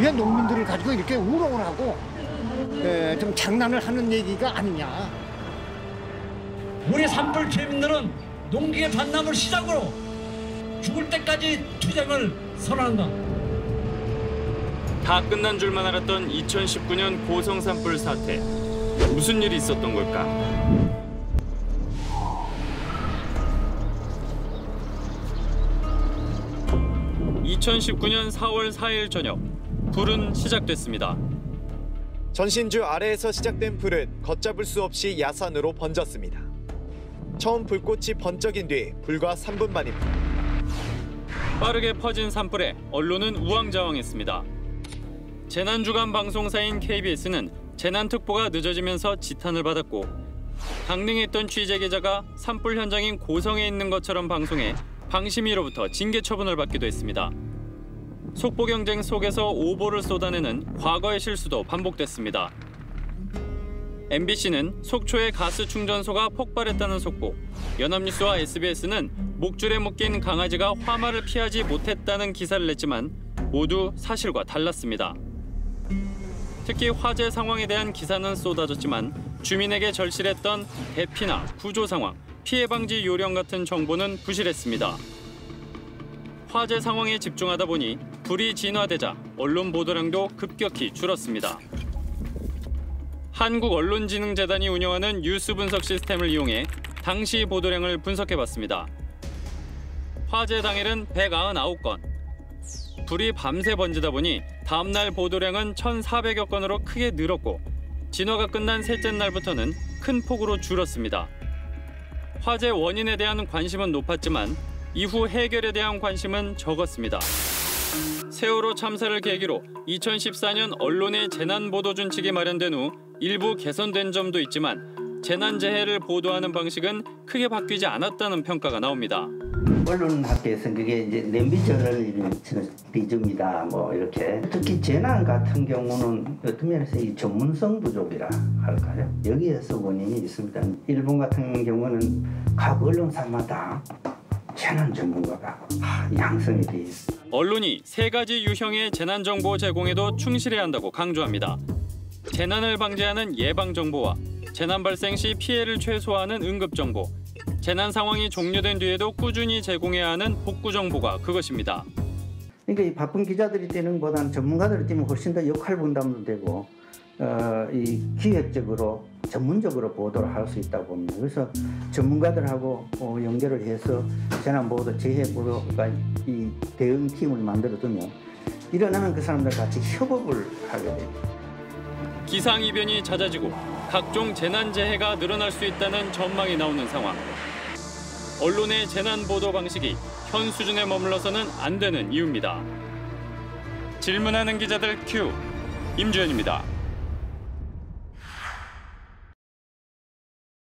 왜 농민들을 가지고 이렇게 우롱을 하고 좀 장난을 하는 얘기가 아니냐. 우리 산불 주민들은 농기계 반납을 시작으로 죽을 때까지 투쟁을 선언한다. 다 끝난 줄만 알았던 2019년 고성 산불 사태. 무슨 일이 있었던 걸까? (2019년 4월 4일) 저녁, 불은 시작됐습니다. 전신주 아래에서 시작된 불은 걷잡을 수 없이 야산으로 번졌습니다. 처음 불꽃이 번쩍인 뒤 불과 3분 만입니다. 빠르게 퍼진 산불에 언론은 우왕좌왕했습니다. 재난주간 방송사인 KBS는 재난특보가 늦어지면서 지탄을 받았고, 강릉에 있던 취재기자가 산불 현장인 고성에 있는 것처럼 방송해 방심위로부터 징계 처분을 받기도 했습니다. 속보 경쟁 속에서 오보를 쏟아내는 과거의 실수도 반복됐습니다. MBC는 속초의 가스 충전소가 폭발했다는 속보, 연합뉴스와 SBS는 목줄에 묶인 강아지가 화마를 피하지 못했다는 기사를 냈지만 모두 사실과 달랐습니다. 특히 화재 상황에 대한 기사는 쏟아졌지만 주민에게 절실했던 대피나 구조 상황, 피해 방지 요령 같은 정보는 부실했습니다. 화재 상황에 집중하다 보니 불이 진화되자 언론 보도량도 급격히 줄었습니다. 한국언론진흥재단이 운영하는 뉴스 분석 시스템을 이용해 당시 보도량을 분석해봤습니다. 화재 당일은 199건. 불이 밤새 번지다 보니 다음 날 보도량은 1,400여 건으로 크게 늘었고, 진화가 끝난 셋째 날부터는 큰 폭으로 줄었습니다. 화재 원인에 대한 관심은 높았지만 이후 해결에 대한 관심은 적었습니다. 세월호 참사를 계기로 2014년 언론의 재난보도 준칙이 마련된 후 일부 개선된 점도 있지만 재난재해를 보도하는 방식은 크게 바뀌지 않았다는 평가가 나옵니다. 언론학계에서는 그게 이제 냄비 저널리즘이다, 뭐 이렇게. 특히 재난 같은 경우는 어떤 면에서 이 전문성 부족이라 할까요? 여기에서 원인이 있습니다. 일본 같은 경우는 각 언론사마다 재난 전문가가 양성이 돼 있습니다. 언론이 3가지 유형의 재난 정보 제공에도 충실해야 한다고 강조합니다. 재난을 방지하는 예방 정보와 재난 발생 시 피해를 최소화하는 응급 정보, 재난 상황이 종료된 뒤에도 꾸준히 제공해야 하는 복구 정보가 그것입니다. 그러니까 이 바쁜 기자들이 뛰는 것보다는 전문가들이 뛰면 훨씬 더 역할 분담도 되고 이 기획적으로 전문적으로 보도를 할 수 있다고 봅니다. 그래서 전문가들하고 연결을 해서 재난 보도, 재해 보도가 이 대응 팀을 만들어 두면 일어나면 그 사람들 같이 협업을 하게 됩니다. 기상이변이 잦아지고 각종 재난재해가 늘어날 수 있다는 전망이 나오는 상황. 언론의 재난 보도 방식이 현 수준에 머물러서는 안 되는 이유입니다. 질문하는 기자들 큐, 임주현입니다.